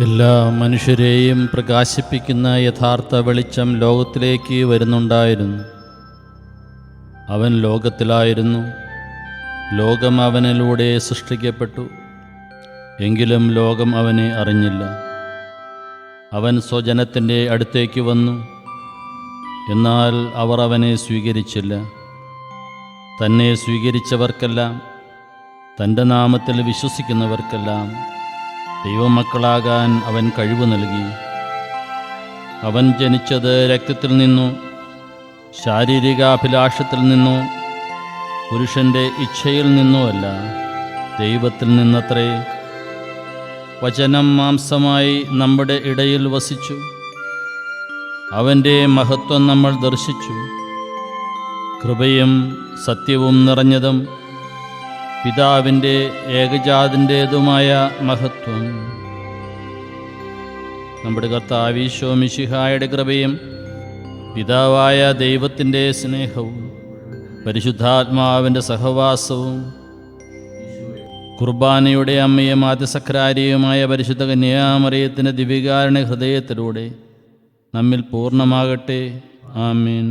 എല്ലാ മനുഷ്യരെയും പ്രകാശിപ്പിക്കുന്ന യഥാർത്ഥ വെളിച്ചം ലോകത്തിലേക്ക് വരുന്നുണ്ടായിരുന്നു. അവൻ ലോകത്തിലായിരുന്നു. ലോകം അവനിലൂടെ സൃഷ്ടിക്കപ്പെട്ടു. എങ്കിലും ലോകം അവനെ അറിഞ്ഞില്ല. അവൻ സ്വജനത്തിൻ്റെ അടുത്തേക്ക് വന്നു, എന്നാൽ അവർ അവനെ സ്വീകരിച്ചില്ല. തന്നെ സ്വീകരിച്ചവർക്കെല്ലാം, തൻ്റെ നാമത്തിൽ വിശ്വസിക്കുന്നവർക്കെല്ലാം ദൈവമക്കളാകാൻ അവൻ കഴിവ് നൽകി. അവൻ ജനിച്ചത് രക്തത്തിൽ നിന്നോ ശാരീരികാഭിലാഷത്തിൽ നിന്നോ പുരുഷൻ്റെ ഇച്ഛയിൽ നിന്നോ അല്ല, ദൈവത്തിൽ നിന്നത്രേ. വചനം മാംസമായി നമ്മുടെ ഇടയിൽ വസിച്ചു. അവൻ്റെ മഹത്വം നമ്മൾ ദർശിച്ചു. കൃപയും സത്യവും നിറഞ്ഞതും പിതാവിൻ്റെ ഏകജാതൻ്റേതുമായ മഹത്വം. നമ്മുടെ കർത്താവ് ഈശോ മിശിഹായുടെ കൃപയും പിതാവായ ദൈവത്തിൻ്റെ സ്നേഹവും പരിശുദ്ധാത്മാവിൻ്റെ സഹവാസവും കുർബാനയുടെ അമ്മയും ആദ്യസക്രാരിയുമായ പരിശുദ്ധ കന്യാമറിയത്തിൻ്റെ ദിവ്യകാരുണ്യ ഹൃദയത്തിലൂടെ നമ്മിൽ പൂർണ്ണമാകട്ടെ. ആമേൻ.